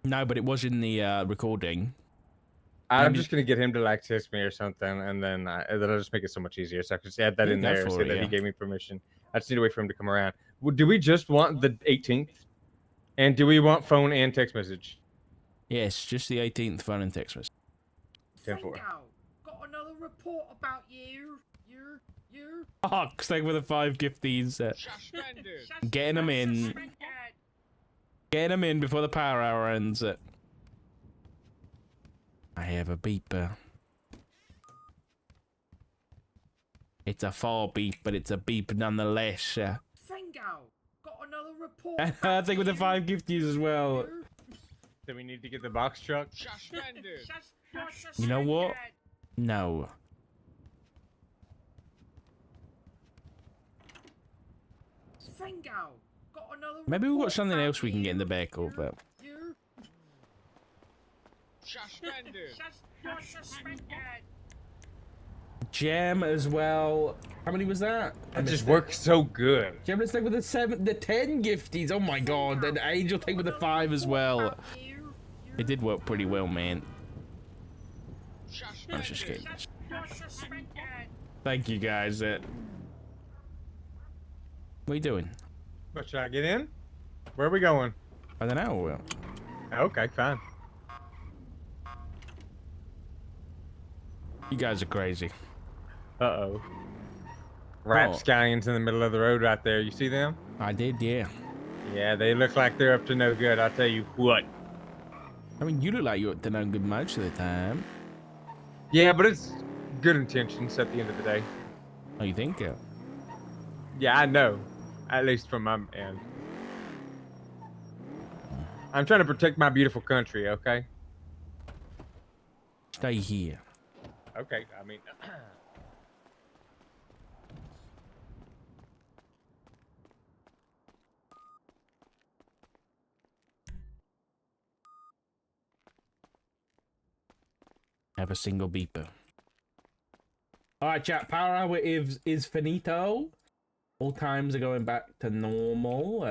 No, but it was in the recording. I'm just gonna get him to like text me or something, and then that'll just make it so much easier. So I can just add that in there, say that he gave me permission. I just need to wait for him to come around. Do we just want the 18th? And do we want phone and text message? Yes, just the 18th phone and text message. 10-4. Got another report about you. Oh, stay with the 5 gifties. Getting them in. Getting them in before the power hour ends. I have a beeper. It's a far beep, but it's a beep nonetheless. Fingo, got another report. I think with the 5 gifties as well. Do we need to get the box truck? You know what? No. Fingo, got another Maybe we've got something else we can get in the vehicle, but... Gem as well. How many was that? It just works so good. Gem, let's take with the 10 gifties. Oh my god. And Angel take with the 5 as well. It did work pretty well, man. I was just kidding. Thank you, guys. What are you doing? What, should I get in? Where are we going? I don't know. Okay, fine. You guys are crazy. Uh-oh. Rapscallions in the middle of the road right there. You see them? I did, yeah. Yeah, they look like they're up to no good. I'll tell you what. I mean, you look like you're up to no good most of the time. Yeah, but it's good intentions at the end of the day. Oh, you think? Yeah, I know. At least from my end. I'm trying to protect my beautiful country, okay? Stay here. Okay, I mean... Have a single beeper. Alright, chat. Power hour is finito. All times are going back to normal.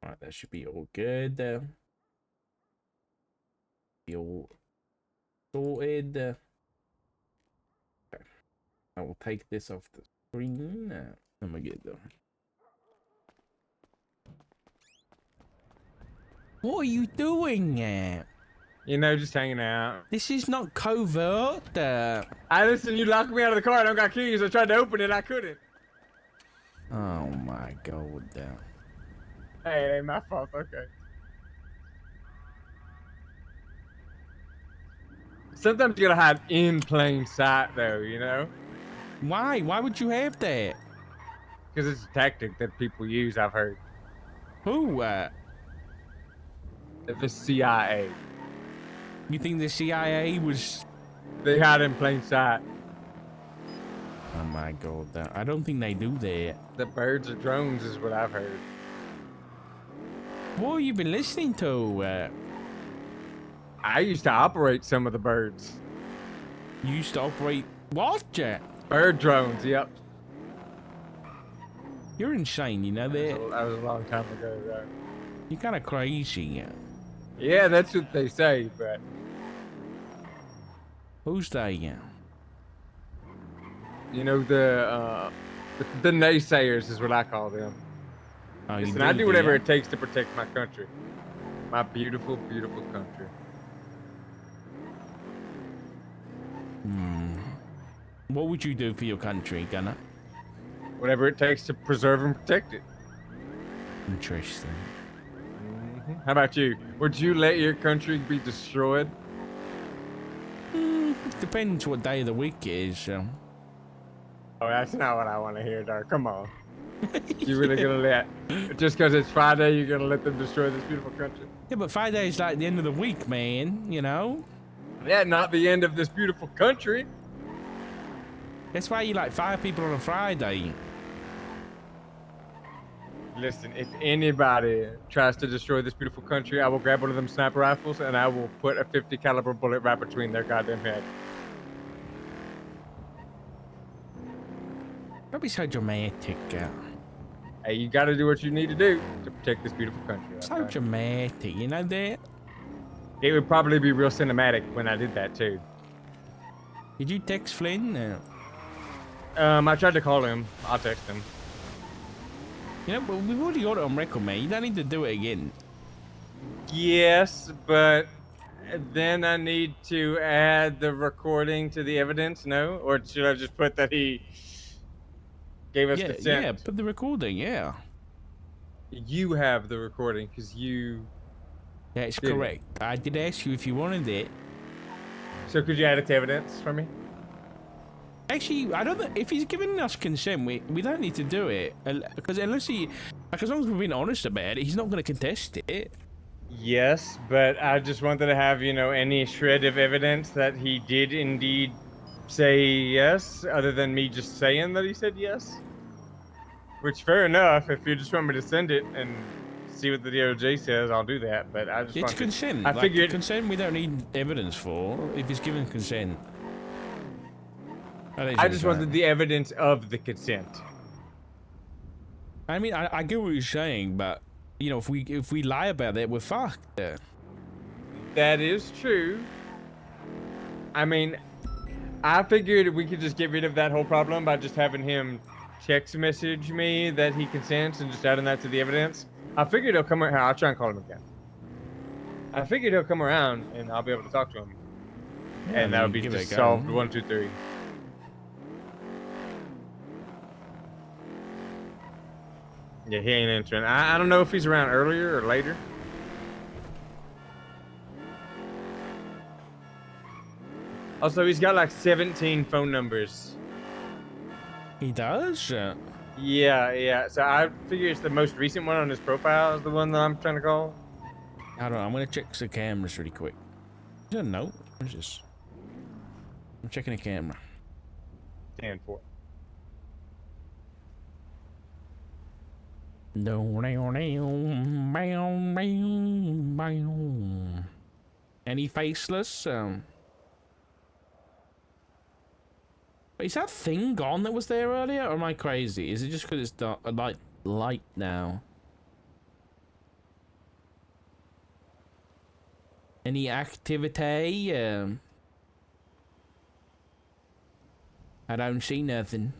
Alright, that should be all good. Be all sorted. Okay. I will take this off the screen. Then we get them. What are you doing? You know, just hanging out. This is not covert. Listen, you locked me out of the car. I don't got keys. I tried to open it. I couldn't. Oh my god. Hey, it ain't my fault. Okay. Sometimes you gotta hide in plain sight, though, you know? Why? Why would you have that? Because it's a tactic that people use, I've heard. Who? The CIA. You think the CIA was... They hide in plain sight. Oh my god. I don't think they do that. The birds or drones is what I've heard. What have you been listening to? I used to operate some of the birds. You used to operate what, Jack? Bird drones, yep. You're insane, you know that? That was a long time ago, though. You're kind of crazy. Yeah, that's what they say, but... Who's they? You know, the naysayers is what I call them. Oh, Listen, I do whatever it takes to protect my country. My beautiful, beautiful country. What would you do for your country, Gunner? Whatever it takes to preserve and protect it. Interesting. How about you? Would you let your country be destroyed? Depends what day of the week it is. Oh, that's not what I want to hear, Dark. Come on. You really gonna let, just because it's Friday, you're gonna let them destroy this beautiful country? Yeah, but Friday is like the end of the week, man, you know? Yeah, not the end of this beautiful country. That's why you like fire people on a Friday. Listen, if anybody tries to destroy this beautiful country, I will grab one of them sniper rifles and I will put a 50 caliber bullet right between their goddamn head. be so dramatic. Hey, you got to do what you need to do to protect this beautiful country. So dramatic, you know that? It would probably be real cinematic when I did that too. Did you text Flynn? I tried to call him. I'll text him. You know, but we've already got it on record, man. You don't need to do it again. Yes, but then I need to add the recording to the evidence, no? Or should I just put that he gave us consent? Yeah, put the recording, yeah. You have the recording, because you... That's correct. I did ask you if you wanted it. So could you add it to evidence for me? Actually, I don't know if he's giving us consent. We don't need to do it because unless he, like, as long as we're being honest about it, he's not going to contest it. Yes, but I just wanted to have, you know, any shred of evidence that he did indeed say yes, other than me just saying that he said yes. Which, fair enough. If you just want me to send it and see what the DOJ says, I'll do that. But I just it's consent. I figured consent. We don't need evidence for if he's given consent. I just wanted the evidence of the consent. I mean, I get what you're saying, but you know, if we lie about that, we're fucked. That is true. I mean, I figured we could just get rid of that whole problem by just having him text message me that he consents and just adding that to the evidence. I figured he'll come around. I'll try and call him again. I figured he'll come around and I'll be able to talk to him. Yeah, and that would be just solved 1, 2, 3. Yeah, he ain't answering. I don't know if he's around earlier or later. Also, he's got like 17 phone numbers. He does? Yeah. So I figure it's the most recent one on his profile is the one that I'm trying to call. Hold on, I'm gonna check the cameras really quick. Is that a note? What is this? I'm checking the camera. 10-4. Any faceless? Is that thing gone that was there earlier, or am I crazy? Is it just because it's dark, light now? Any activity? I don't see nothing.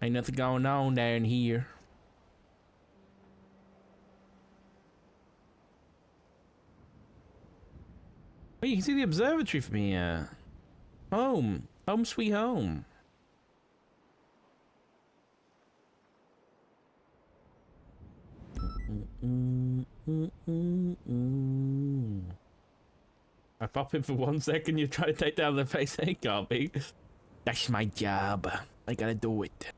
Ain't nothing going on down here. Oh, you can see the observatory from here. Home sweet home. I pop in for 1 second, you try to take down the face, hey, copy. That's my job. I gotta do it.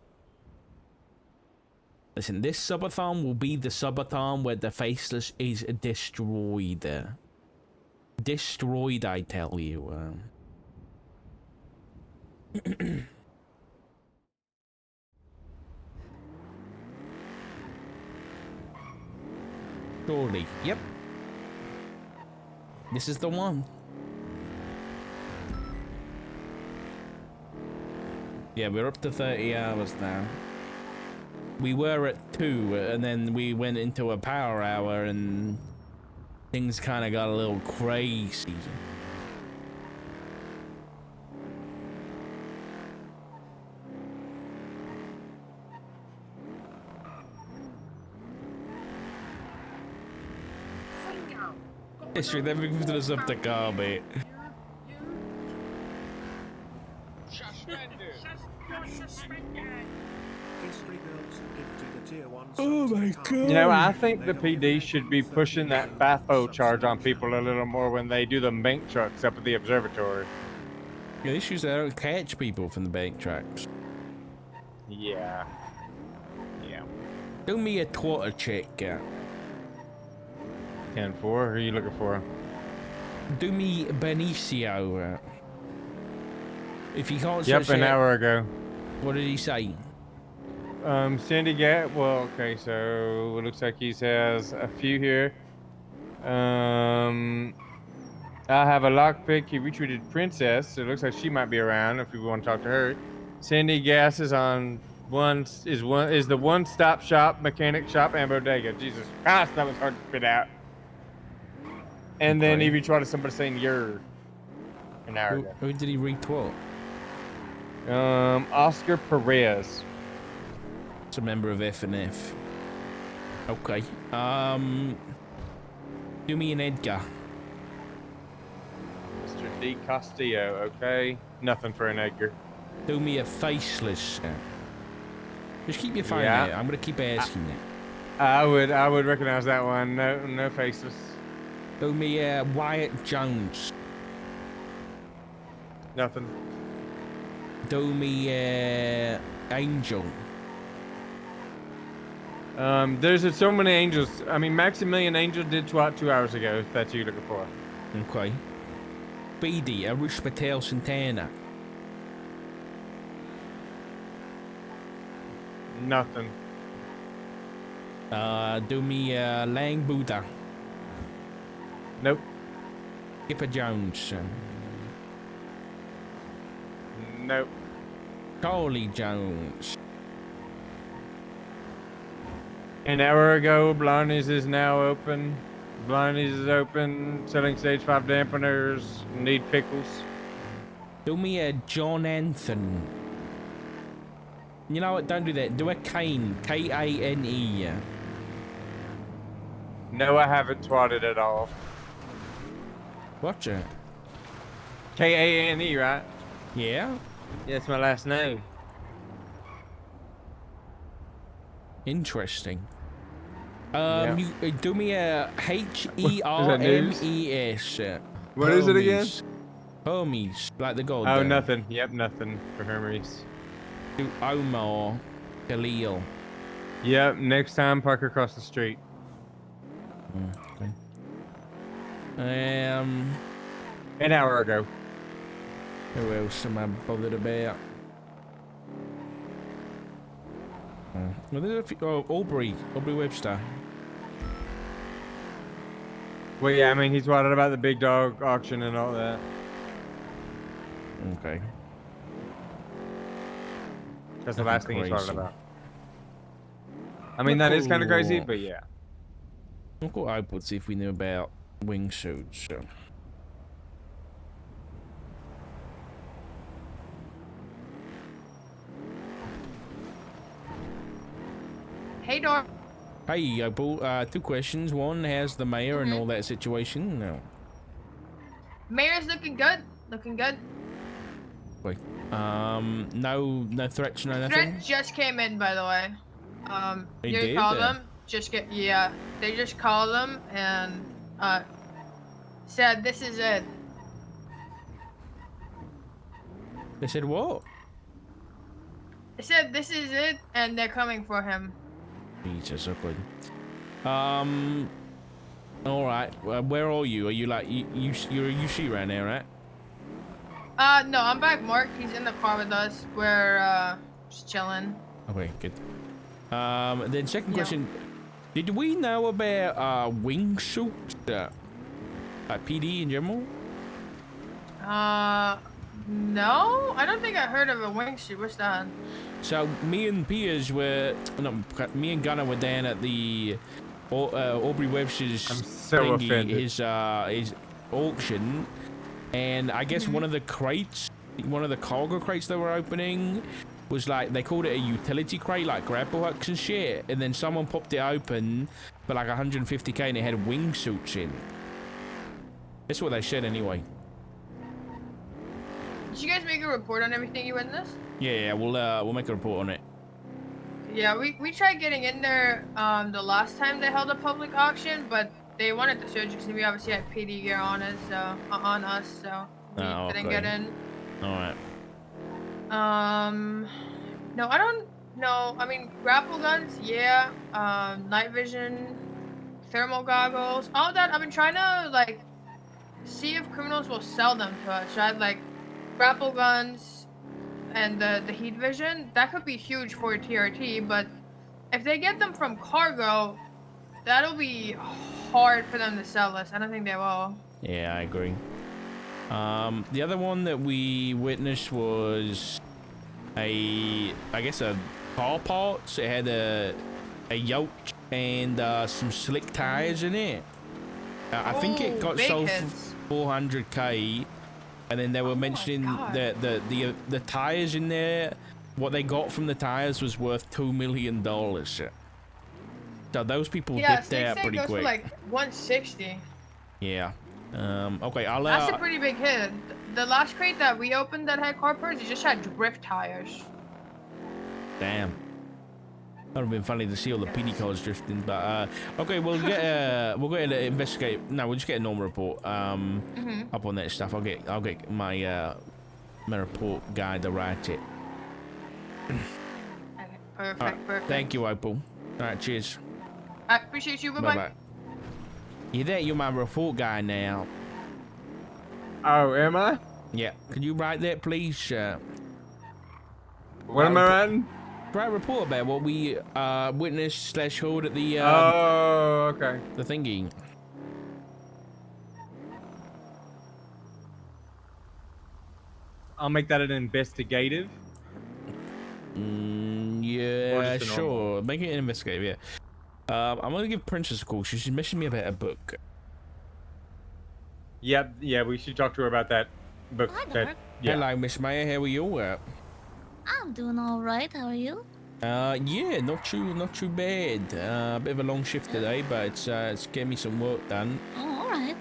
Listen, this subathon will be the subathon where the faceless is destroyed. Destroyed, I tell you. Surely, yep. This is the one. Yeah, we're up to 30 hours now. We were at 2, and then we went into a power hour, and things kind of got a little crazy. It's true, then we moved to the sub-car bit. Oh my god. You know, I think the PD should be pushing that FAFO charge on people a little more when they do the bank trucks up at the observatory. The issue is they don't catch people from the bank trucks. Yeah. Do me a Twitter check. 10-4, who are you looking for? Do me Benicio. If you can't Yep, an hour ago. What did he say? Sandy Gat, well, okay, so it looks like he has a few here. I have a lockpick. He retweeted Princess, so it looks like she might be around if we want to talk to her. Sandy Gas is on the one-stop shop, mechanic shop, and bodega. Jesus Christ, that was hard to spit out. And then he retweeted somebody saying "you're" an hour ago. Who did he retweet? Oscar Perez. It's a member of FNF. Okay. Do me an Edgar. Mr. D. Castillo. Okay. Nothing for an Edgar. Do me a faceless. Just keep your phone Yeah. there. I'm gonna keep asking you. I would recognize that one. No faces. Do me a Wyatt Jones. Nothing. Do me a Angel. There's so many angels. I mean, Maximilian Angel did twat 2 hours ago. If that's what you're looking for. Okay. BD, Arush Patel Santana. Nothing. Do me Lang Buddha. Nope. Skipper Jones. Nope. Charlie Jones. An hour ago, Blarney's is now open. Blarney's is open. Selling stage 5 dampeners. Need pickles. Do me a John Anthony. You know what? Don't do that. Do a Kane. K-A-N-E. No, I haven't twatted at all. Watch it. K-A-N-E, right? Yeah. Yeah, it's my last name. Interesting. Yeah. You, do me a H-E-R-M-E-S. What is it again? Hermes, like the god. Oh, nothing. Yep, nothing for Hermes. Do Omar Khalil. Yep, next time park across the street. Okay. An hour ago. Who else am I bothered about? Well, there's a few, Aubrey Webster. Well, yeah, I mean, he's worried about the big dog auction and all that. Okay. That's the last thing he's worried about. I mean, that is kind of crazy, but yeah. Look what I would see if we knew about wingsuits. So. Hey, Dor. Hey, Opal, 2 questions. One, how's the mayor and all that situation? No. Mayor's looking good. Looking good. Wait. No threats, no nothing? Threat just came in, by the way. They you did? call them. Yeah. They just called them and said this is it. They said what? They said this is it, and they're coming for him. Jesus, okay. All right. Where are you? Are you like you're a UC right now, right? No, I'm back. Mark, he's in the car with us. We're just chilling. Okay, good. Then second question: did we know about wingsuits? Like PD in general? No, I don't think I heard of a wingsuit. What's that? So me and Piers were, me and Gunnar were down at the Aubrey Webster's his auction, and I guess one of the crates, one of the cargo crates they were opening, was like they called it a utility crate, like grapple hooks and shit, and then someone popped it open for like 150k and it had wingsuits in. That's what they said anyway. Did you guys make a report on everything you witnessed? Yeah, we'll make a report on it. Yeah, we tried getting in there the last time they held a public auction, but they wanted to search because we obviously had PD gear on us, so we didn't get in. All right. No, I don't know. I mean, grapple guns, yeah. Night vision, thermal goggles, all that. I've been trying to like see if criminals will sell them to us, right? Like grapple guns and the heat vision, that could be huge for TRT, but if they get them from cargo, that'll be hard for them to sell us. I don't think they will. Yeah, I agree. The other one that we witnessed was I guess a car parts. It had a yoke and some slick tires in it. I think it got sold for 400K, and then they were mentioning that the tires in there. What they got from the tires was worth $2 million. So those people dipped out pretty quick. For like 160. Yeah. Okay, I'll. That's a pretty big hit. The last crate that we opened that had car parts, it just had drift tires. Damn. That would have been funny to see all the PD cars drifting, but okay, we'll get we'll go ahead and investigate. No, we'll just get a normal report up on that stuff. I'll get my my report guy to write it. Okay, perfect, right, perfect. Thank you, Opal. All right, cheers. I appreciate you. Bye bye. You there? You're my report guy now. Oh, am I? Yeah. Could you write that, please? What am I writing? Write a report about what we witnessed / heard at the oh, okay. The thingy. I'll make that an investigative. Yeah, sure. Make it an investigative. Yeah. I'm gonna give Princess a call. She's messaging me about a book. Yep. Yeah, we should talk to her about that book. Yeah. Hello, Miss Mayor. How are you? I'm doing all right. How are you? Yeah, not too bad. A bit of a long shift today, but it's getting me some work done. Oh, all right.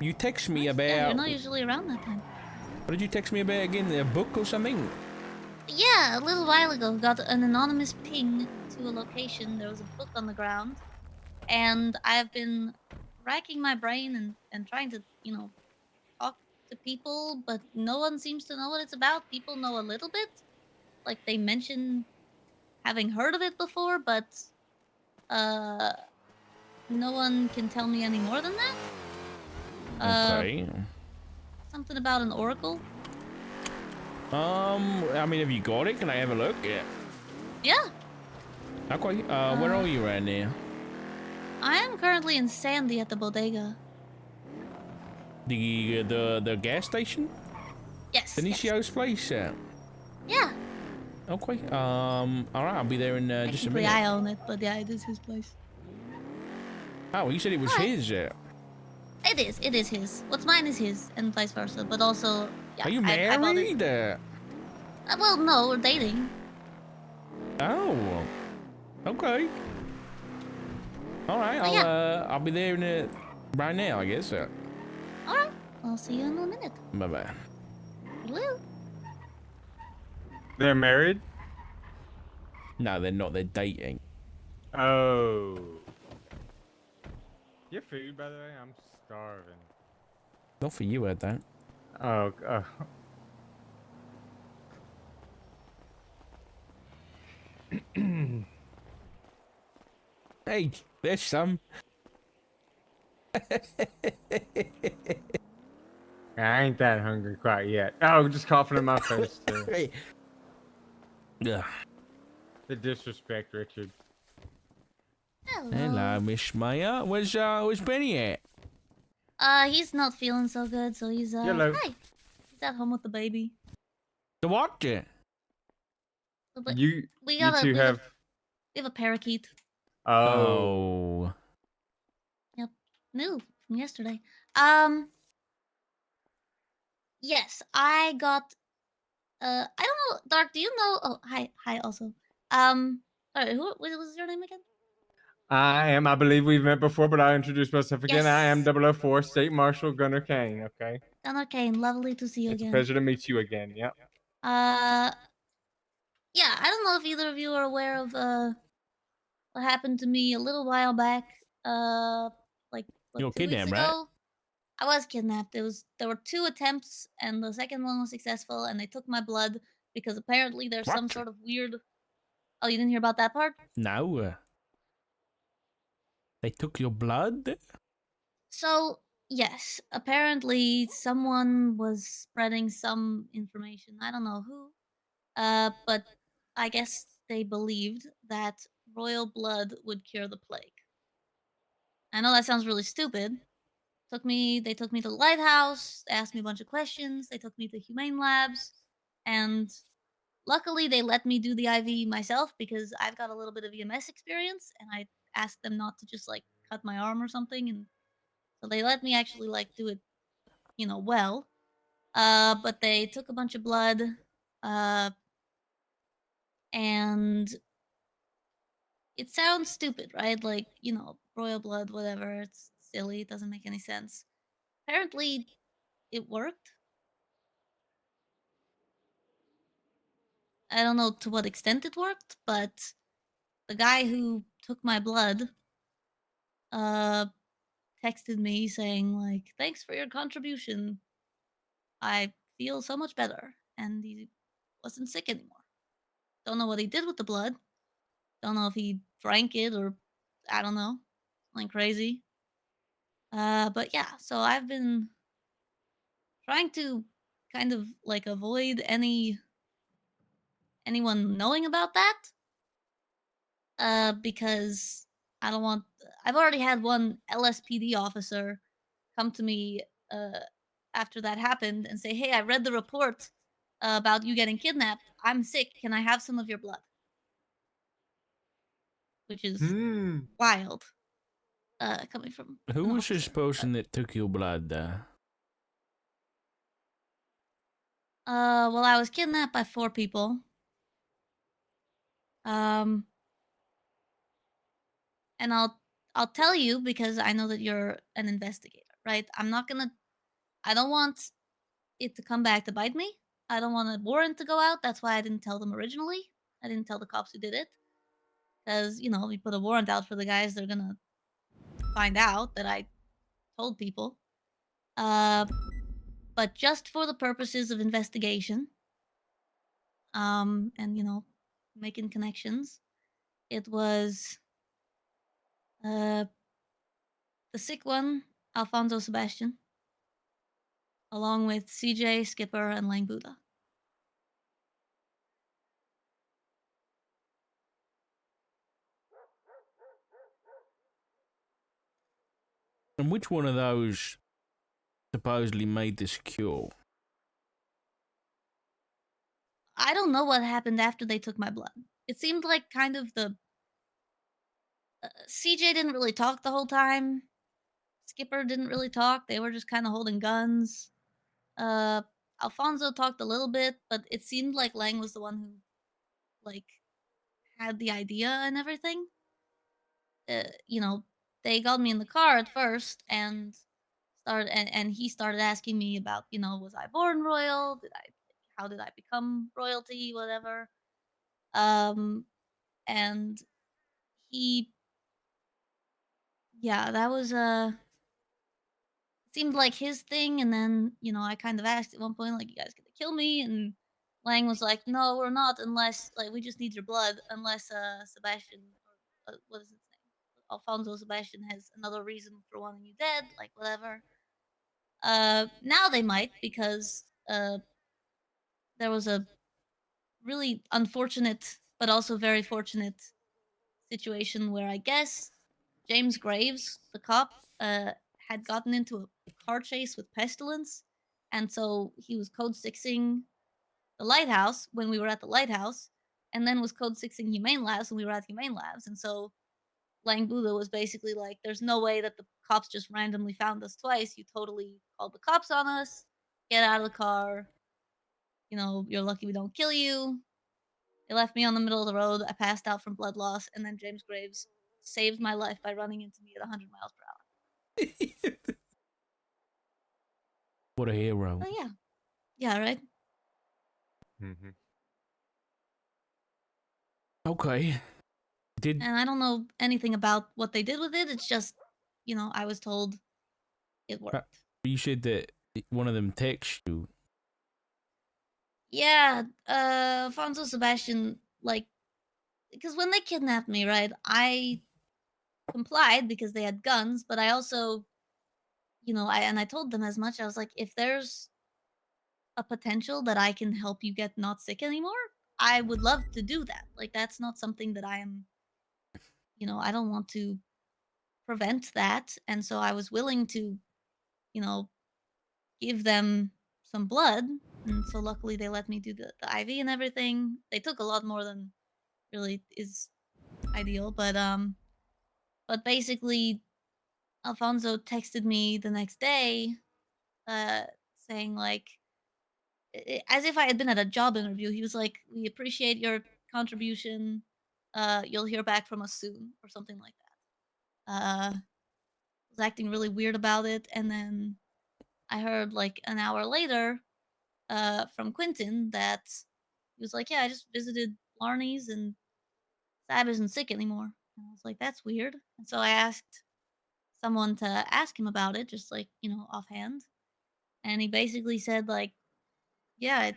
You text me about. Yeah, you're not usually around that time. What did you text me about again? A book or something? Yeah, a little while ago, got an anonymous ping to a location. There was a book on the ground, and I've been racking my brain and trying to, you know, talk to people, but no one seems to know what it's about. People know a little bit, like they mention having heard of it before, but no one can tell me any more than that. Okay. Something about an oracle. I mean, have you got it? Can I have a look? Yeah. Yeah. Okay. Where are you right now? I am currently in Sandy at the bodega. The gas station? Yes. Denicio's place. Yeah. Okay. All right. I'll be there in just a minute. I own it, but yeah, it is his place. Oh, you said it was his. It is his. What's mine is his, and vice versa. But also, yeah. Are you married? Well, no, we're dating. Oh. Okay. All right. I'll be there in right now, I guess. All right. I'll see you in a minute. Bye bye. Hello. They're married? No, they're not. They're dating. Oh. Your food, by the way? I'm starving. Not for you, I don't. Oh. Hey, there's some. I ain't that hungry quite yet. Oh, just coughing in my face too. Yeah. The disrespect, Richard. Hello, Miss Maya. Where's Benny at? He's not feeling so good, so he's Hello. Hi. He's at home with the baby. The what? But you we have a parakeet. Oh. Yep. New from yesterday. Yes, I got I don't know, Dark, do you know oh hi also. Sorry, who what was your name again? I believe we've met before, but I'll introduce myself again. Yes. I am 004 State Marshal Gunnar Kane, okay? Gunnar Kane, lovely to see you It's again. a pleasure to meet you again, yep. Yeah, I don't know if either of you are aware of what happened to me a little while back. Like you were 2 weeks kidnapped, ago. right? I was kidnapped. There were 2 attempts, and the second one was successful, and they took my blood because apparently there's some sort of weird. Oh, you didn't hear about that part? No. They took your blood? So yes, apparently someone was spreading some information. I don't know who. But I guess they believed that royal blood would cure the plague. I know that sounds really stupid. They took me to the lighthouse, they asked me a bunch of questions, they took me to humane labs, and luckily, they let me do the IV myself because I've got a little bit of EMS experience, and I asked them not to just like cut my arm or something, and so they let me actually like do it, well. But they took a bunch of blood, uh, and it sounds stupid, right? Like, royal blood, whatever. It's silly. It doesn't make any sense. Apparently, it worked. I don't know to what extent it worked, but the guy who took my blood uh texted me saying like, "Thanks for your contribution. I feel so much better." And he wasn't sick anymore. Don't know what he did with the blood. Don't know if he drank it or I don't know. Something crazy. But yeah, so I've been trying to kind of like avoid anyone knowing about that. Because I don't want I've already had one LSPD officer come to me after that happened and say, "Hey, I read the report about you getting kidnapped. I'm sick. Can I have some of your blood?" Which is wild. Coming from Who an was officer. this person that took your blood? Well, I was kidnapped by 4 people. Um, and I'll tell you because I know that you're an investigator, right? I don't want it to come back to bite me. I don't want a warrant to go out. That's why I didn't tell them originally. I didn't tell the cops who did it. Because, we put a warrant out for the guys, they're gonna find out that I told people. But just for the purposes of investigation, and, making connections, it was the sick one, Alfonso Sebastian, along with CJ, Skipper, and Lang Buddha. And which one of those supposedly made this cure? I don't know what happened after they took my blood. It seemed like kind of the CJ didn't really talk the whole time. Skipper didn't really talk. They were just kind of holding guns. Uh, Alfonso talked a little bit, but it seemed like Lang was the one who, like, had the idea and everything. They got me in the car at first and he started asking me about, was I born royal? How did I become royalty? Whatever. And he, yeah, that was seemed like his thing. And then, I kind of asked at one point, like, "You guys gonna kill me?" And Lang was like, "No, we're not, unless like we just need your blood, unless Sebastian or what is his name, Alfonso Sebastian has another reason for wanting you dead, like whatever." Now they might because there was a really unfortunate but also very fortunate situation where I guess James Graves, the cop, had gotten into a car chase with Pestilence, and so he was code sixing the lighthouse when we were at the lighthouse, and then was code sixing Humane Labs when we were at Humane Labs, and so Lang Buddha was basically like, "There's no way that the cops just randomly found us twice. You totally called the cops on us. Get out of the car. You're lucky we don't kill you." They left me on the middle of the road. I passed out from blood loss, and then James Graves saved my life by running into me at 100 miles per hour. What a hero. Oh, yeah. Yeah, right? Mm-hmm. Okay. And I don't know anything about what they did with it. It's just, I was told it worked. You said that one of them texted you. Yeah, Alfonso Sebastian, like, because when they kidnapped me, right, I complied because they had guns, but I also, I told them as much. I was like, if there's a potential that I can help you get not sick anymore, I would love to do that. Like, that's not something that I am, I don't want to prevent that. And so I was willing to, give them some blood And so luckily they let me do the IV and everything. They took a lot more than really is ideal, but basically Alfonso texted me the next day, saying like, as if I had been at a job interview. He was like, "We appreciate your contribution. You'll hear back from us soon," or something like that. Was acting really weird about it, and then I heard like an hour later, from Quentin that he was like, "Yeah, I just visited Larney's and Sab isn't sick anymore." And I was like, "That's weird." And so I asked someone to ask him about it, just like, offhand. And he basically said like, "Yeah, it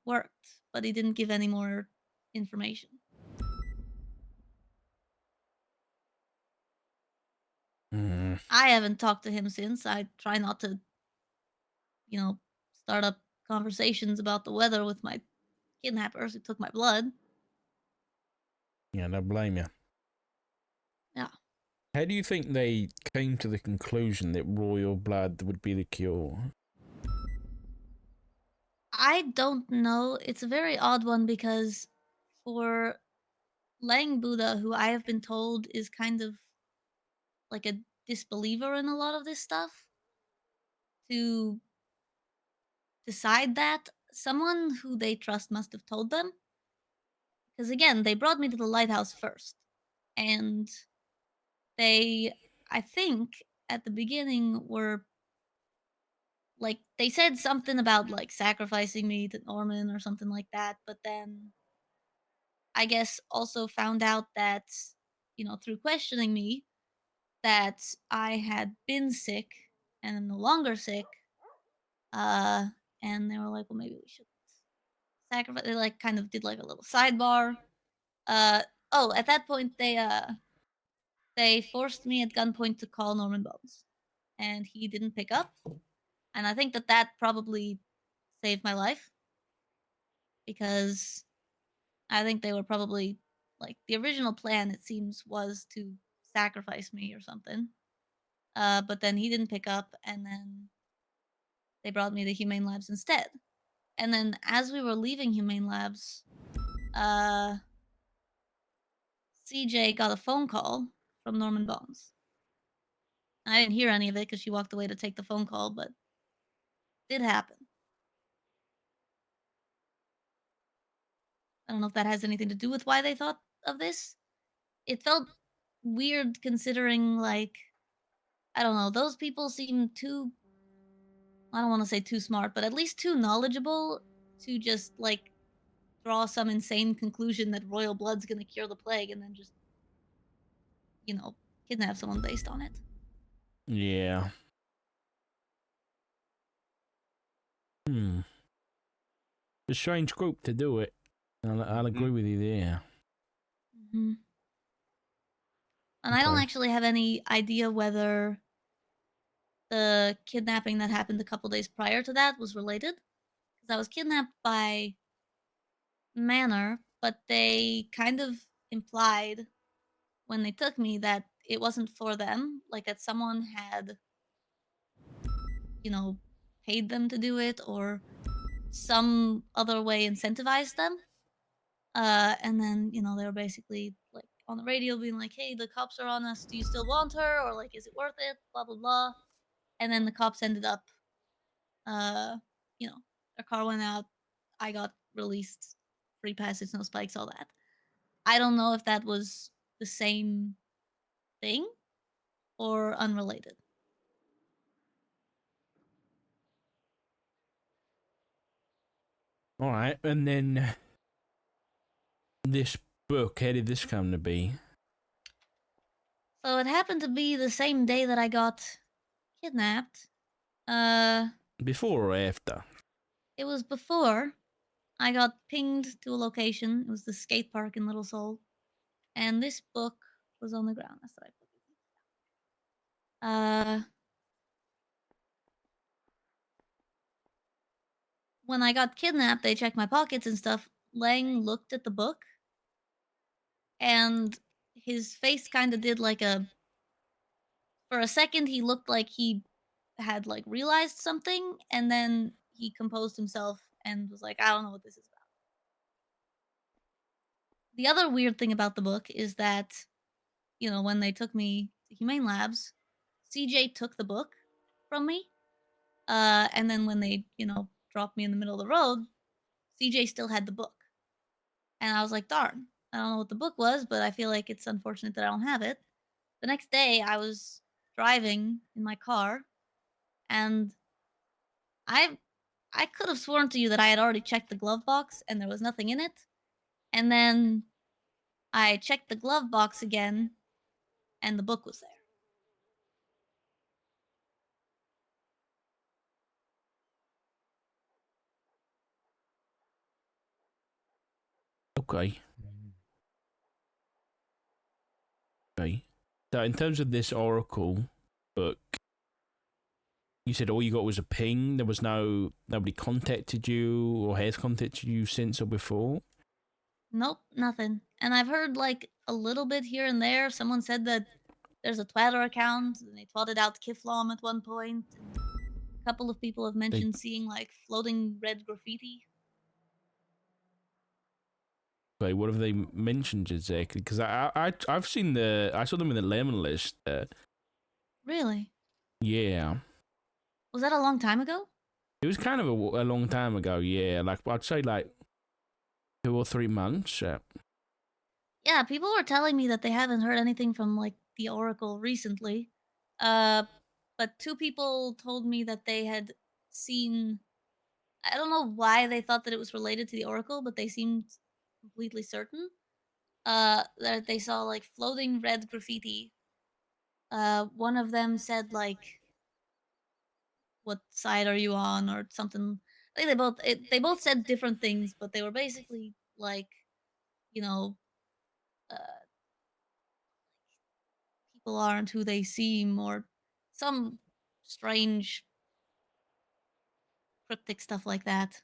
worked," but he didn't give any more information. I haven't talked to him since. I try not to, start up conversations about the weather with my kidnappers who took my blood. Yeah, don't blame you. Yeah. How do you think they came to the conclusion that royal blood would be the cure? I don't know. It's a very odd one because for Lang Buddha, who I have been told is kind of like a disbeliever in a lot of this stuff, to decide that, someone who they trust must have told them. Because again, they brought me to the lighthouse first. And they, I think, at the beginning were like, they said something about like sacrificing me to Norman or something like that. But then I guess also found out that, through questioning me, that I had been sick and am no longer sick. And they were like, well, maybe we should sacrifice. They like kind of did like a little sidebar. Oh, at that point they forced me at gunpoint to call Norman Bones, and he didn't pick up. And I think that probably saved my life, because I think they were probably like, the original plan, it seems, was to sacrifice me or something. But then he didn't pick up, and then they brought me to Humane Labs instead. And then as we were leaving Humane Labs, CJ got a phone call from Norman Bones. I didn't hear any of it because she walked away to take the phone call, but it did happen. I don't know if that has anything to do with why they thought of this. It felt weird considering, like, I don't know, those people seem too, I don't want to say too smart, but at least too knowledgeable to just, like, draw some insane conclusion that royal blood's gonna cure the plague and then just, kidnap someone based on it. Yeah. A strange group to do it. I'll agree with you there. Mm-hmm. And okay. I don't actually have any idea whether the kidnapping that happened a couple days prior to that was related. Because I was kidnapped by Manor, but they kind of implied when they took me that it wasn't for them. Like that someone had, paid them to do it or some other way incentivized them. And then, they were basically like on the radio being like, hey, the cops are on us. Do you still want her? Or like, is it worth it? Blah, blah, blah. And then the cops ended up, their car went out. I got released, free passage, no spikes, all that. I don't know if that was the same thing or unrelated. All right, and then this book, how did this come to be? So it happened to be the same day that I got kidnapped. Before or after? It was before. I got pinged to a location. It was the skate park in Little Seoul. And this book was on the ground. That's what I put it. When I got kidnapped, they checked my pockets and stuff. Lang looked at the book, and his face kind of did like for a second, he looked like he had like realized something, and then he composed himself and was like, I don't know what this is about. The other weird thing about the book is that, you know, when they took me to Humane Labs, CJ took the book from me. And then when they, you know, dropped me in the middle of the road, CJ still had the book. And I was like, darn, I don't know what the book was, but I feel like it's unfortunate that I don't have it. The next day, I was driving in my car, and I could have sworn to you that I had already checked the glove box and there was nothing in it. And then I checked the glove box again, and the book was there. Okay. Okay. So in terms of this Oracle book, you said all you got was a ping. There was nobody contacted you or has contacted you since or before? Nope, nothing. And I've heard like a little bit here and there. Someone said that there's a Twitter account and they twatted out Kiflom at one point. And a couple of people have mentioned seeing like floating red graffiti. Okay, what have they mentioned exactly? Because I saw them in the lemon list. Really? Yeah. Was that a long time ago? It was kind of a long time ago. Yeah, like I'd say like 2 or 3 months. Yeah, people were telling me that they haven't heard anything from like the Oracle recently. But two people told me that they had seen. I don't know why they thought that it was related to the Oracle, but they seemed completely certain. That they saw like floating red graffiti. One of them said like, "What side are you on?" or something. I think they both said different things, but they were basically like, you know, uh, people aren't who they seem, or some strange cryptic stuff like that.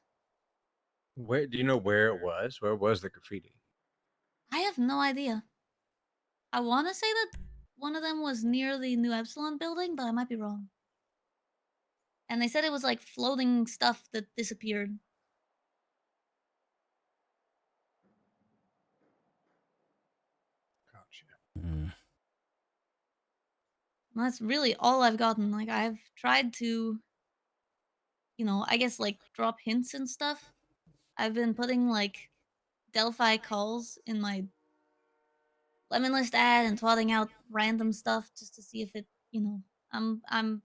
Where do you know where it was? Where was the graffiti? I have no idea. I want to say that one of them was near the New Epsilon building, but I might be wrong. And they said it was like floating stuff that disappeared. Gotcha. And that's really all I've gotten. Like, I've tried to, you know, I guess like drop hints and stuff. I've been putting like Delphi calls in my lemon list ad and twatting out random stuff just to see if it, you know, I'm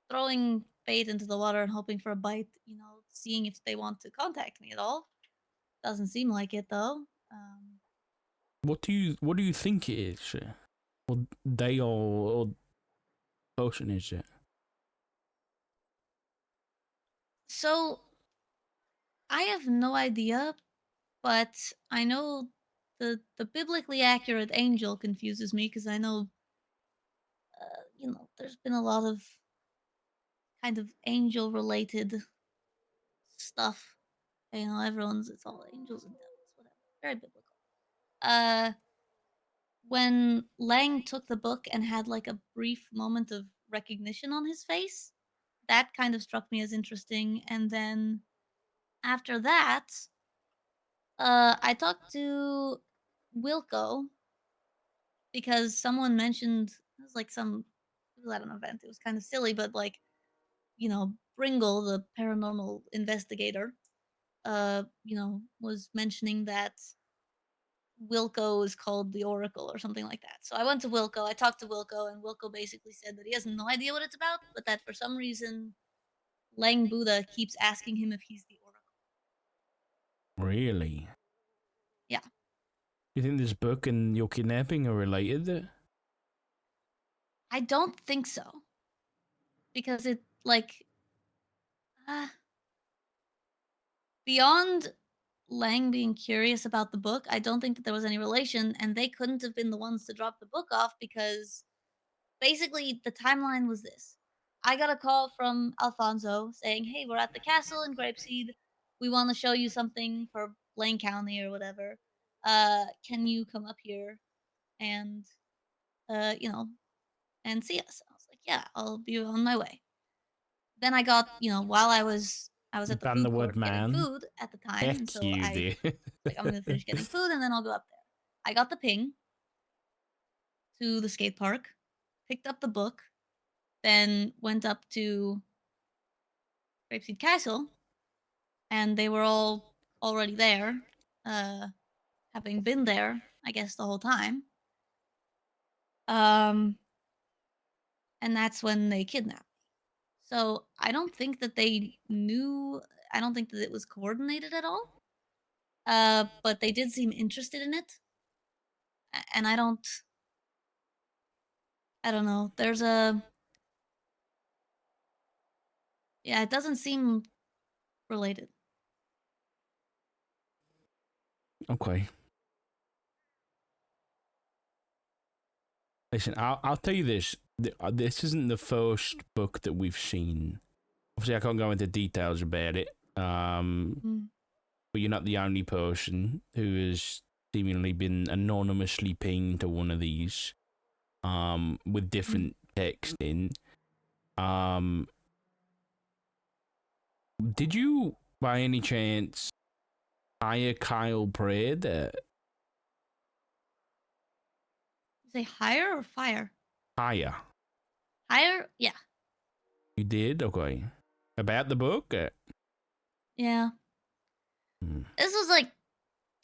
throwing bait into the water and hoping for a bite, you know, seeing if they want to contact me at all. Doesn't seem like it though. What do you think it is? Or they or potion is it? So I have no idea, but I know the biblically accurate angel confuses me because I know, you know, there's been a lot of kind of angel related stuff. You know, it's all angels and devils, whatever. Very biblical. When Lang took the book and had like a brief moment of recognition on his face, that kind of struck me as interesting. And then after that, I talked to Wilco because someone mentioned it was like it was at an event. It was kind of silly, but like, you know, Bringle, the paranormal investigator, you know, was mentioning that Wilco is called the Oracle or something like that. So I went to Wilco, I talked to Wilco, and Wilco basically said that he has no idea what it's about, but that for some reason Lang Buddha keeps asking him if he's the Oracle. Really? Yeah. You think this book and your kidnapping are related? I don't think so. Because it, like, beyond Lang being curious about the book, I don't think that there was any relation, and they couldn't have been the ones to drop the book off because basically the timeline was this. I got a call from Alfonso saying, "Hey, we're at the castle in Grapeseed. We want to show you something for Blaine County or whatever. Can you come up here and, you know, and see us?" I was like, "Yeah, I'll be on my way." Then I got, you know, while I was I was at the Ban food the word court getting man. food at the time, Heck and so you I did. like I'm gonna finish getting food and then I'll go up there. I got the ping to the skate park, picked up the book, then went up to Grapeseed Castle, and they were all already there, having been there, I guess, the whole time. And that's when they kidnapped me. So I don't think that they knew. I don't think that it was coordinated at all. But they did seem interested in it, and I don't know. There's a yeah. It doesn't seem related. Okay. Listen, I'll tell you this. This isn't the first book that we've seen. Obviously, I can't go into details about it. But you're not the only person who has seemingly been anonymously pinged to one of these, with different text in. Did you, by any chance, hire Kyle Braid? You say hire or fire? Hire. Hire? Yeah. You did? Okay. About the book? Yeah. This was like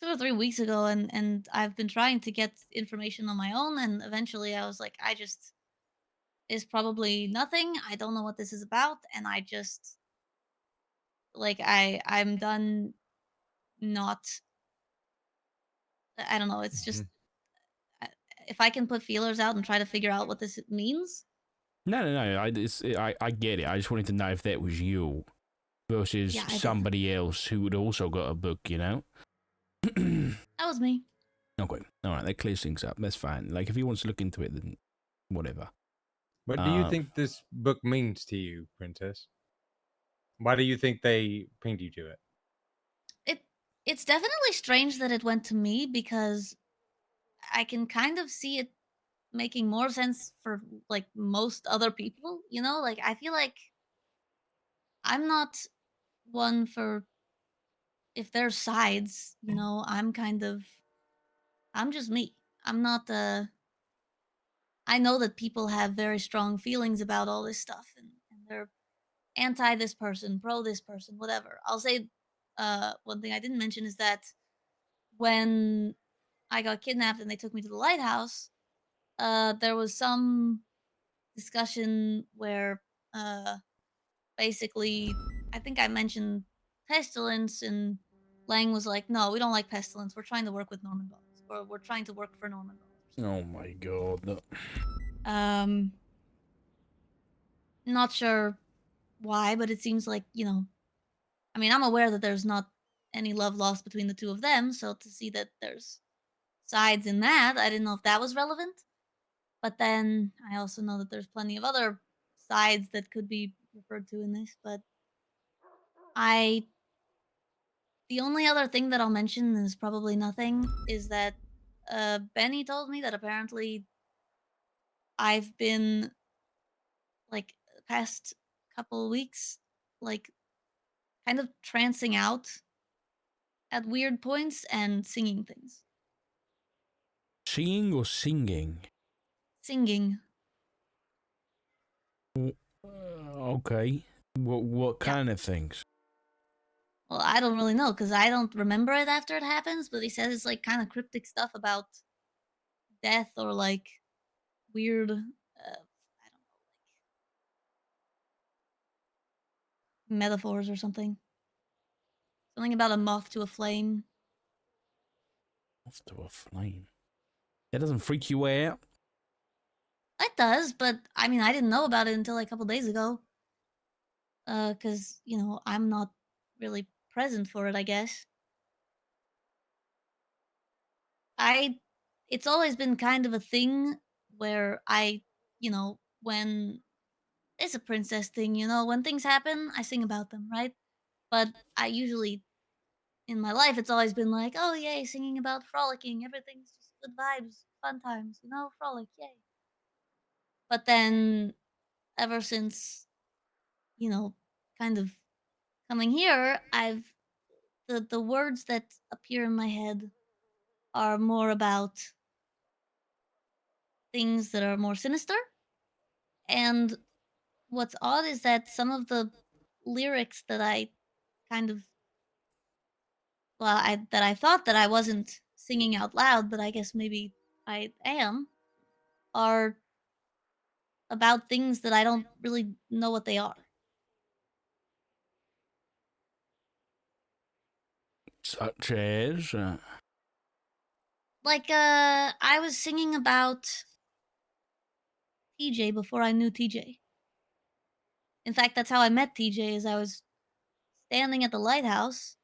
2 or 3 weeks ago, and I've been trying to get information on my own, and eventually I was like, it's probably nothing. I don't know what this is about, and I just like I'm done not I don't know, it's just if I can put feelers out and try to figure out what this means. No. I get it. I just wanted to know if that was you versus somebody else who had also got a book, you know? That was me. Okay. All right. That clears things up. That's fine. Like, if he wants to look into it, then whatever. What do you think this book means to you, Princess? Why do you think they pinged you to it? It's definitely strange that it went to me because I can kind of see it making more sense for like most other people, you know? Like I feel like I'm not one for if there's sides, you know, I'm just me. I'm not I know that people have very strong feelings about all this stuff and they're anti this person, pro this person, whatever. I'll say one thing I didn't mention is that when I got kidnapped and they took me to the lighthouse, there was some discussion where basically I think I mentioned pestilence and Lang was like, "No, we don't like pestilence. We're trying to work with Norman bones, or we're trying to work for Norman bones." Oh my god. Not sure why, but it seems like, you know, I mean, I'm aware that there's not any love lost between the two of them, so to see that there's sides in that, I didn't know if that was relevant. But then I also know that there's plenty of other sides that could be referred to in this, but the only other thing that I'll mention is probably nothing is that Benny told me that apparently I've been like the past couple weeks like kind of trancing out at weird points and singing things. Seeing or singing? Singing. Okay. What kind of things? Well, I don't really know because I don't remember it after it happens, but he says it's like kind of cryptic stuff about death or like weird, I don't know, like metaphors or something. Something about a moth to a flame. Moth to a flame. That doesn't freak you out? It does, but I mean, I didn't know about it until like a couple days ago. Because, you know, I'm not really present for it, I guess. It's always been kind of a thing where you know, when it's a princess thing, you know, when things happen, I sing about them, right? But I usually, in my life, it's always been like, oh, yay, singing about frolicking, everything's just good vibes, fun times, you know, frolic, yay. But then, ever since, you know, kind of coming here, the words that appear in my head are more about things that are more sinister. And what's odd is that some of the lyrics that I kind of that I thought that I wasn't singing out loud, but I guess maybe I am, are about things that I don't really know what they are. Such as? Like, I was singing about TJ before I knew TJ. In fact, that's how I met TJ. Is I was standing at the lighthouse,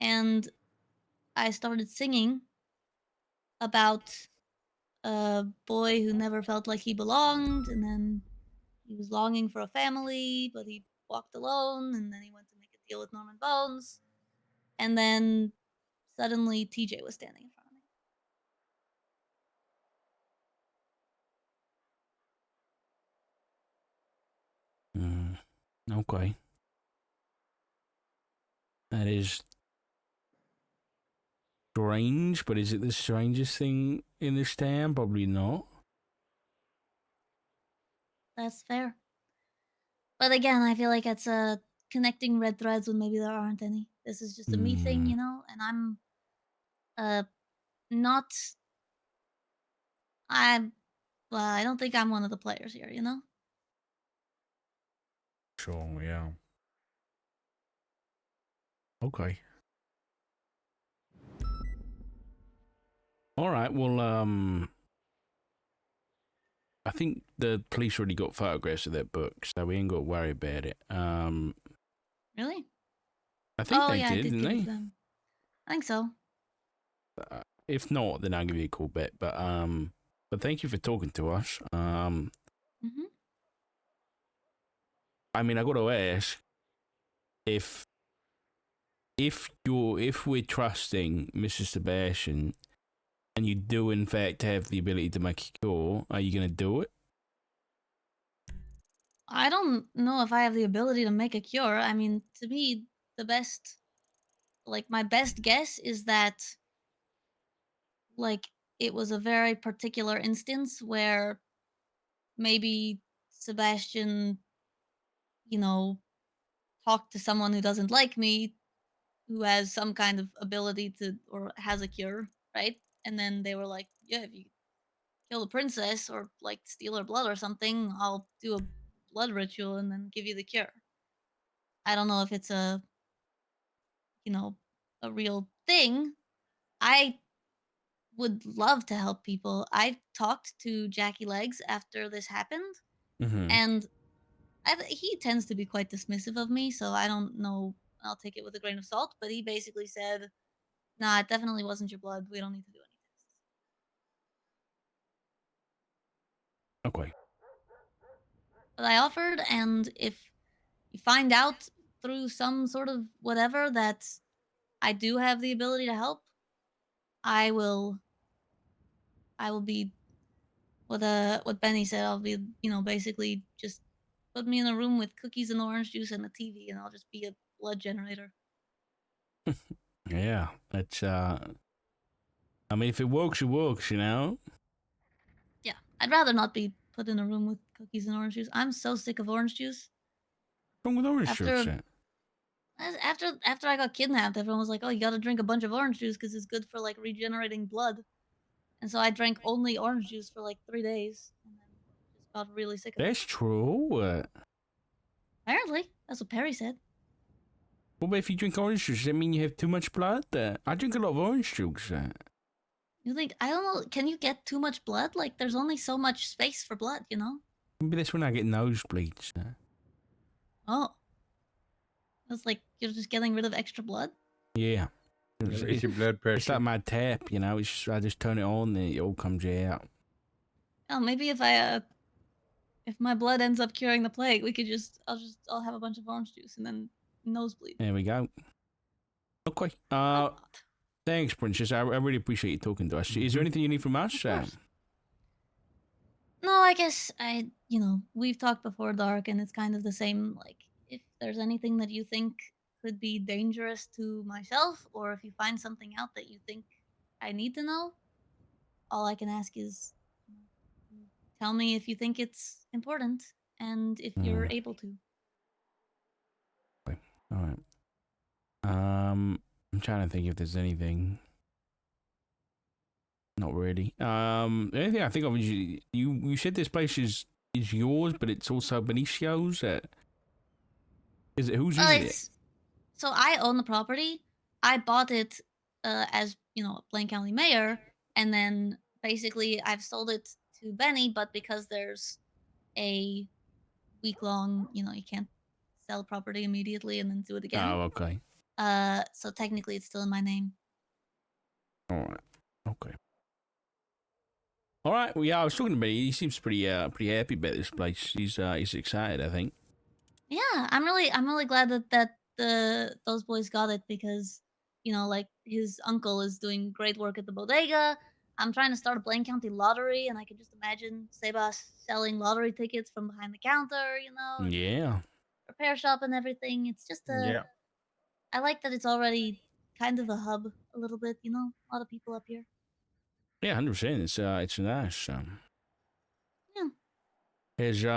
and I started singing about a boy who never felt like he belonged, and then he was longing for a family, but he walked alone, and then he went to make a deal with Norman Bones, and then suddenly TJ was standing in front of me. Okay. That is strange, but is it the strangest thing in this town? Probably not. That's fair. But again, I feel like it's connecting red threads when maybe there aren't any. This is just a me thing, you know, and I'm not I don't think I'm one of the players here, you know? Sure, yeah. Okay. All right, well, I think the police already got photographs of that book, so we ain't got to worry about it. Really? I think Oh, they yeah, did, I did didn't give it they? to them. I think so. If not, then I'll give you a call back. But thank you for talking to us. Mm-hmm. I mean, I got to ask if we're trusting Mr. Sebastian, and you do in fact have the ability to make a cure, are you gonna do it? I don't know if I have the ability to make a cure. I mean, to me, my best guess is that, like, it was a very particular instance where maybe Sebastian, you know, talked to someone who doesn't like me, who has some kind of ability to, or has a cure, right? And then they were like, yeah, if you kill the princess or like steal her blood or something, I'll do a blood ritual and then give you the cure. I don't know if it's a real thing. I would love to help people. I talked to Jackie Legs after this happened, and he tends to be quite dismissive of me, so I don't know. I'll take it with a grain of salt, but he basically said, nah, it definitely wasn't your blood. We don't need to do any tests. Okay. But I offered, and if you find out through some sort of whatever that I do have the ability to help, I will be what Benny said. I'll be, basically just put me in a room with cookies and orange juice and a TV, and I'll just be a blood generator. Yeah, that's I mean, if it works, it works, you know. Yeah, I'd rather not be put in a room with cookies and orange juice. I'm so sick of orange juice. What's wrong with orange juice? After I got kidnapped, everyone was like, "Oh, you got to drink a bunch of orange juice because it's good for like regenerating blood." And so I drank only orange juice for like 3 days, and then just got really sick of it. That's true. Apparently, that's what Perry said. What about if you drink orange juice? Does that mean you have too much blood? I drink a lot of orange juice. You think, I don't know, can you get too much blood? Like, there's only so much space for blood, you know? Maybe that's when I get nosebleeds. Oh. It's like you're just getting rid of extra blood? Yeah. It's your blood pressure. It's like my tap, you know. It's just, I just turn it on and it all comes out. Oh, maybe if my blood ends up curing the plague, I'll have a bunch of orange juice and then nosebleed. There we go. Okay. Thanks, Princess. I really appreciate you talking to us. Is there anything you need from us? No, I guess we've talked before, Dark, and it's kind of the same, like, if there's anything that you think could be dangerous to myself, or if you find something out that you think I need to know, all I can ask is tell me if you think it's important and if you're able to. Okay. All right. I'm trying to think if there's anything. Not really. The only thing I think of is you said this place is yours, but it's also Benicio's. Is it who's using it? So I own the property. I bought it as Blaine County mayor, and then basically I've sold it to Benny. But because there's a week-long, you can't sell property immediately and then do it again. Oh, okay. So technically it's still in my name. All right. Okay. All right. Well, yeah, I was talking to Benny. He seems pretty happy about this place. He's excited, I think. Yeah, I'm really glad that those boys got it, because like his uncle is doing great work at the bodega. I'm trying to start a Blaine County lottery, and I can just imagine Sebas selling lottery tickets from behind the counter, Yeah. Repair shop and everything. It's just I like that it's already kind of a hub a little bit, a lot of people up here. Yeah, 100%. It's nice. Yeah. Is you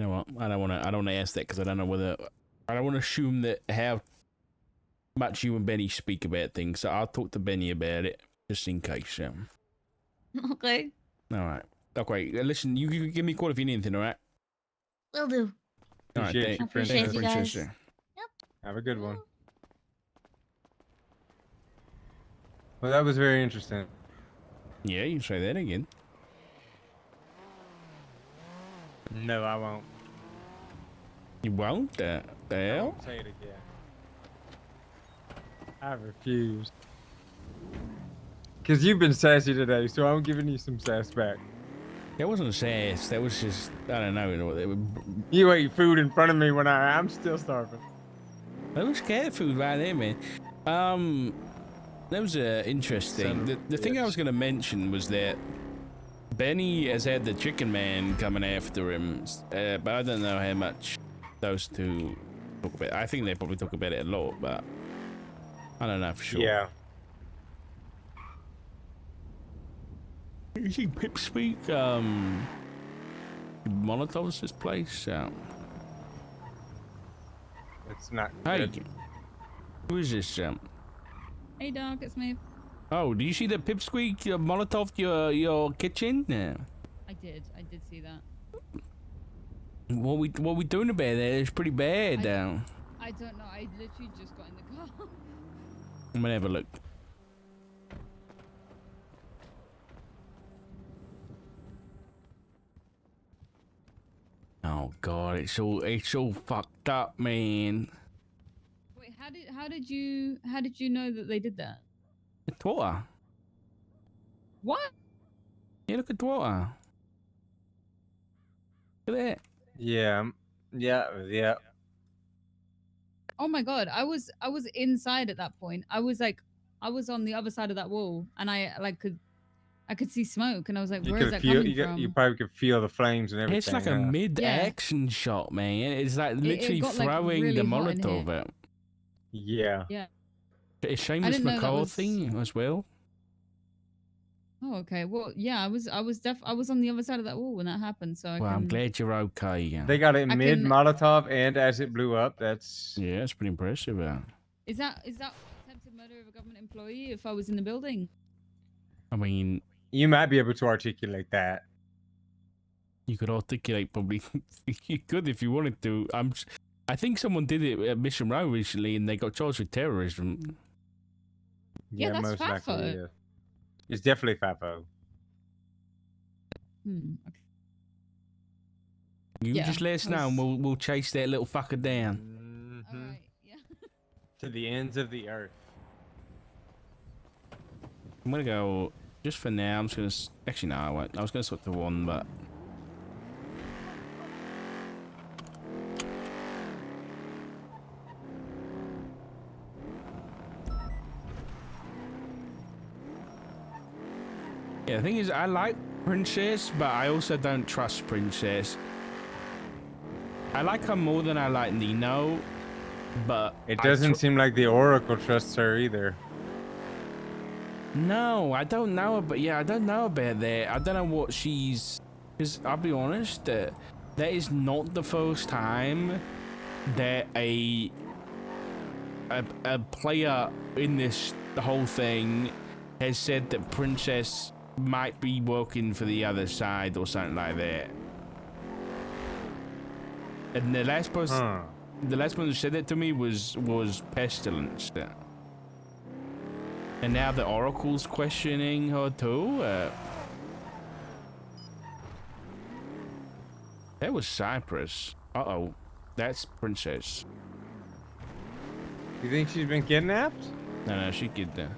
know what? I don't want to ask that because I don't know whether I don't want to assume that how much you and Benny speak about things. So I'll talk to Benny about it just in case. Okay. All right. Okay. Listen, you give me a call if you need anything. All right. Will do. All right. Appreciate you guys. Yep. Have a good one. Well, that was very interesting. Yeah, you can say that again. No, I won't. You won't? The I hell? won't say it again. I refuse. Because you've been sassy today, so I'm giving you some sass back. That wasn't sass. That was just, I don't know. You ate food in front of me when I'm still starving. That was cat food right there, man. That was interesting. The thing I was going to mention was that Benny has had the chicken man coming after him, but I don't know how much those two talk about. I think they probably talk about it a lot, but I don't know for sure. Yeah. You see Pipspeak, Molotov's this place? It's not Hey, good. who is this? Hey, Doc, it's me. Oh, do you see the Pipsqueak Molotov your kitchen? Yeah. I did see that. What we doing about that? It's pretty bad. I don't know. I literally just got in the car. I'm gonna have a look. Oh God, it's all fucked up, man. Wait, how did you know that they did that? The Twitter. What? Yeah, look at Twitter. Look at that. Yeah. Oh my God, I was inside at that point. I was on the other side of that wall, and I could see smoke, and I was like, where is that coming from? You probably could feel the flames and everything. It's like a mid-action shot, man. It's like literally got, like, throwing really the hot in Molotov here. out. Yeah. It's Seamus McCarthy as well. Oh, okay. Well, yeah, I was on the other side of that wall when that happened, so I'm glad you're okay. Yeah. They got it mid Molotov and as it blew up. That's pretty impressive. Is that attempted murder of a government employee if I was in the building? I mean, you might be able to articulate that. You could articulate probably. You could if you wanted to. I think someone did it at Mission Row recently, and they got charged with terrorism. Yeah, that's most FAFO. likely. Yeah. It's definitely FAFO. Okay. You just let us know, and we'll chase that little fucker down. All right. Yeah. To the ends of the earth. I'm gonna go. Just for now, I'm just gonna. Actually, no, I won't. I was gonna swap to one, but. Yeah, the thing is, I like Princess, but I also don't trust Princess. I like her more than I like Nino, but it doesn't seem like the Oracle trusts her either. No, I don't know, but yeah, I don't know about that. I don't know what she's. Because I'll be honest, that is not the first time that a player in the whole thing has said that Princess might be working for the other side or something like that. And the last person who said that to me was Pestilence. And now the Oracle's questioning her too. That was Cypress. Uh-oh, that's Princess. You think she's been kidnapped? No, she kidnapped.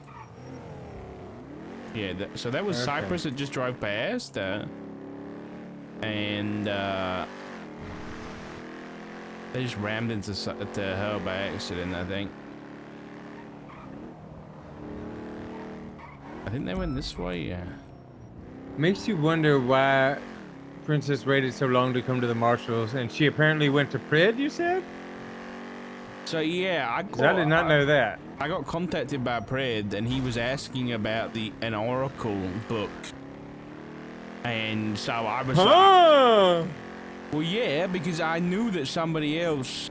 Yeah, so that was Cypress that just drove past. And they just rammed into her by accident, I think. I think they went this way, yeah. Makes you wonder why Princess waited so long to come to the marshals, and she apparently went to Pred, you said? So yeah, I did not know that. I got contacted by Pred, and he was asking about an Oracle book. And so I was like, well, yeah, because I knew that somebody else.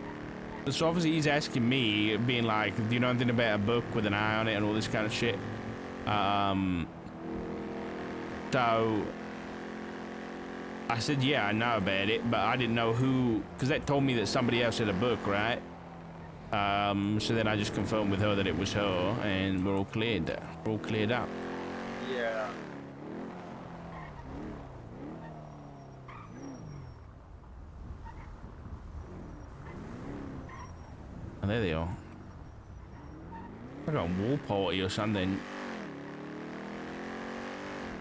So obviously he's asking me, being like, do you know anything about a book with an eye on it and all this kind of shit? So I said, yeah, I know about it, but I didn't know who, because that told me that somebody else had a book, right? So then I just confirmed with her that it was her, and we're all cleared. We're all cleared up. Yeah. Oh, there they are. I got a war party or something.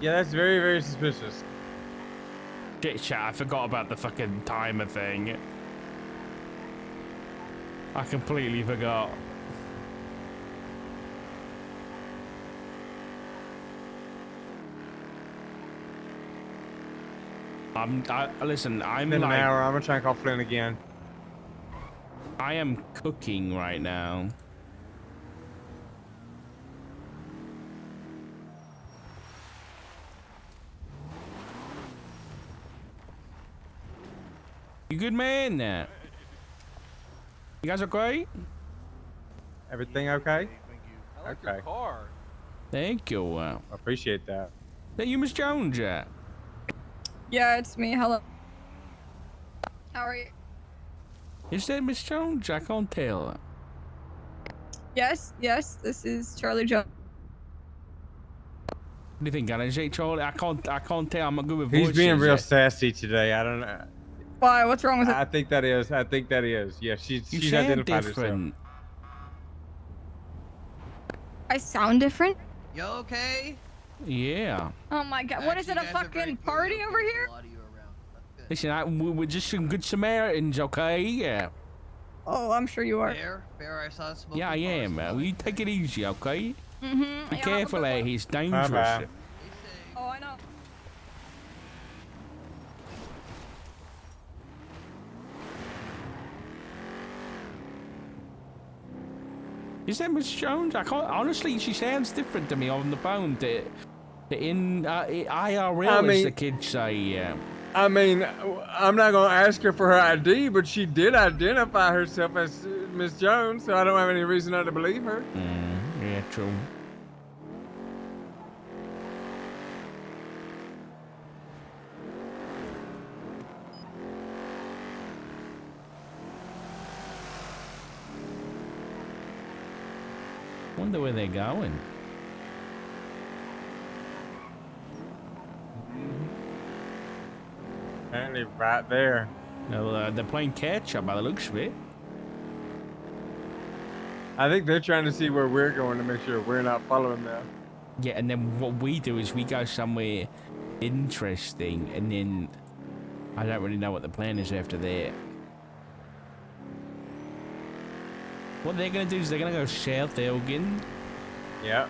Yeah, that's very, very suspicious. Shit, chat, I forgot about the fucking timer thing. I completely forgot. Listen, I'm in like... an hour, I'm gonna try and call Flynn again. I am cooking right now. You good, man? You guys okay? Everything okay? I like your car. Thank you. I appreciate that. Is that you, Miss Jones? Yeah, it's me. Hello. How are you? Is that Miss Jones? I can't tell. Yes, this is Charlie Jones. What do you think, Gunner? Is it Charlie? I can't tell. I'm not good with voices. He's being real sassy today. I don't know. Why? What's wrong with it? I think that is. Yeah, she's identified herself. I sound different? You okay? Yeah. Oh my god, what is it, a fucking party over here? Listen, we're just some good Samaritans, okay? Yeah. Oh, I'm sure you are. Bear, I saw smoking. Yeah, I am. Will you take it easy, okay? Mm-hmm. Be careful out here, it's dangerous. Bye-bye. Oh, I know. Is that Miss Jones? I can't. Honestly, she sounds different to me on the phone. IRL, as the kids say. I mean, I'm not gonna ask her for her ID, but she did identify herself as Miss Jones, so I don't have any reason not to believe her. Yeah, true. Wonder where they're going. Apparently right there. Well, they're playing catch up by the looks of it. I think they're trying to see where we're going to make sure we're not following them. Yeah, and then what we do is we go somewhere interesting, and then I don't really know what the plan is after that. What they're gonna do is they're gonna go South Elgin. Yep.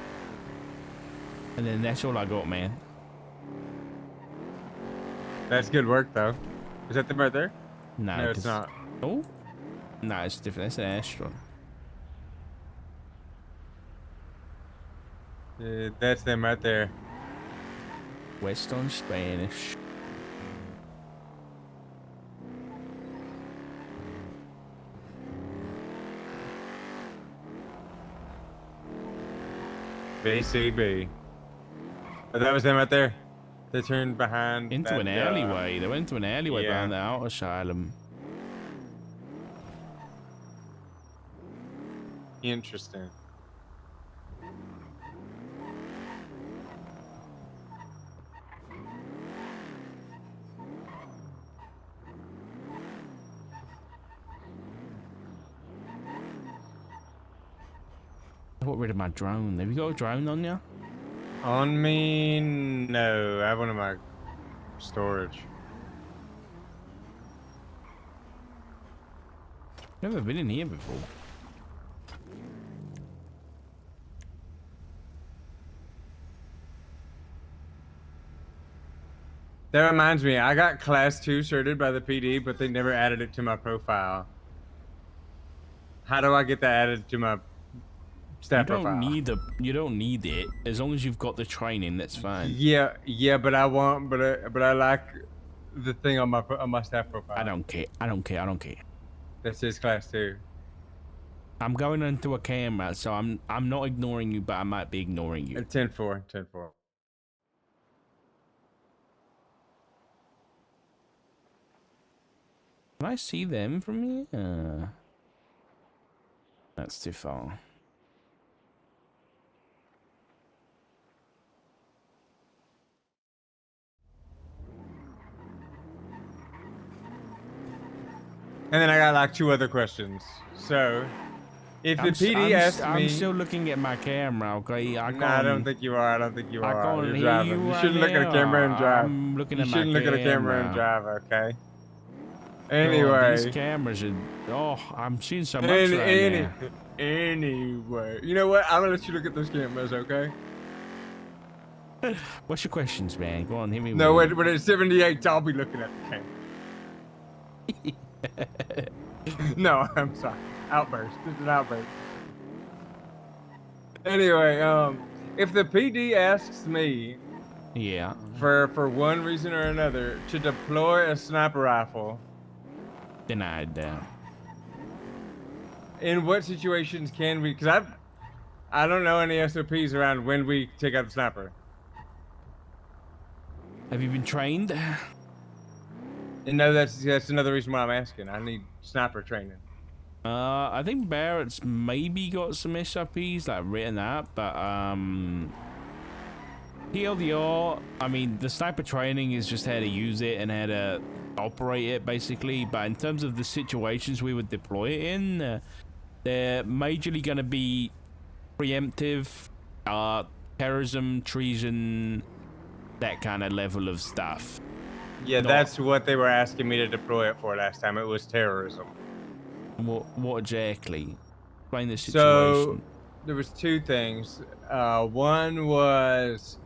And then that's all I got, man. That's good work, though. Is that them right there? No, no, it's not. Oh? No, it's different. That's an Astron. That's them right there. West on Spanish. BCB. Oh, that was them right there. They turned behind. Into an alleyway. They went into an alleyway behind the auto asylum. Interesting. I got rid of my drone. Have you got a drone on you? On me? No. I have one in my storage. Never been in here before. That reminds me, I got class 2 certed by the PD, but they never added it to my profile. How do I get that added to my staff profile? You don't need it. As long as you've got the training, that's fine. Yeah, but I want, but I like the thing on my staff profile. I don't care. That says class 2. I'm going into a camera, so I'm not ignoring you, but I might be ignoring you. 10-4, 10-4. Can I see them from here? That's too far. And then I got like 2 other questions. So, if the PD asks me... I'm still looking at my camera, okay? I don't think you are. I don't think you are. I can't You're hear driving. you You shouldn't look at a camera and drive. I'm looking at you my shouldn't look at a camera and drive, okay? Anyway. These cameras are... Oh, I'm seeing so much right now. Anyway. You know what? I'm going to let you look at those cameras, okay? What's your questions, man? Go on, hit me with No, when it's 78, I'll be looking at the camera. No, I'm sorry. Outburst. It's an outburst. Anyway, if the PD asks me, for one reason or another, to deploy a sniper rifle, denied that. In what situations can we? Because I don't know any SOPs around when we take out the sniper. Have you been trained? And no, that's another reason why I'm asking. I need sniper training. I think Barrett's maybe got some SOPs like written up, but TLDR, I mean, the sniper training is just how to use it and how to operate it, basically. But in terms of the situations we would deploy it in, they're majorly going to be preemptive, terrorism, treason, that kind of level of stuff. Yeah, that's what they were asking me to deploy it for last time. It was terrorism. What exactly? Explain the situation. So there was 2 things. One was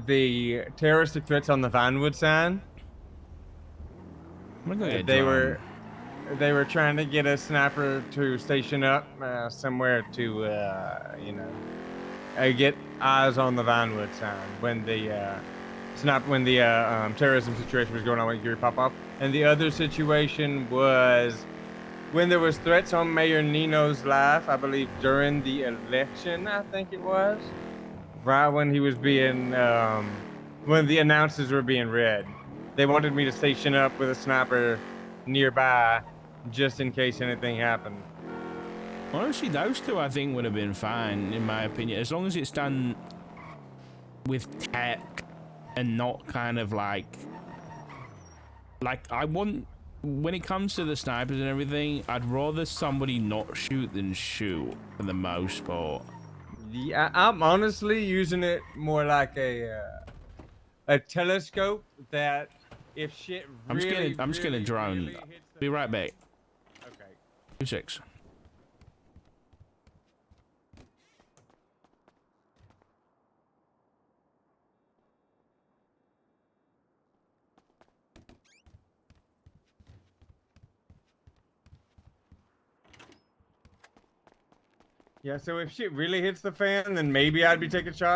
the terroristic threats on the Vinewood sign. They were trying to get a sniper to station up somewhere to get eyes on the Vinewood sign when the terrorism situation was going on with Geary pop up. And the other situation was when there was threats on Mayor Nino's life, I believe during the election, I think it was, right when he was being, when the announcements were being read. They wanted me to station up with a sniper nearby just in case anything happened. Honestly, those 2 I think would have been fine, in my opinion, as long as it's done with tact and not kind of like I want, when it comes to the snipers and everything, I'd rather somebody not shoot than shoot for the most part. Yeah, I'm honestly using it more like a telescope that if shit really, I'm just gonna drone. Really Be right back. Okay. 2 seconds. Yeah, so if shit really hits the fan, then maybe I'd be taking shots.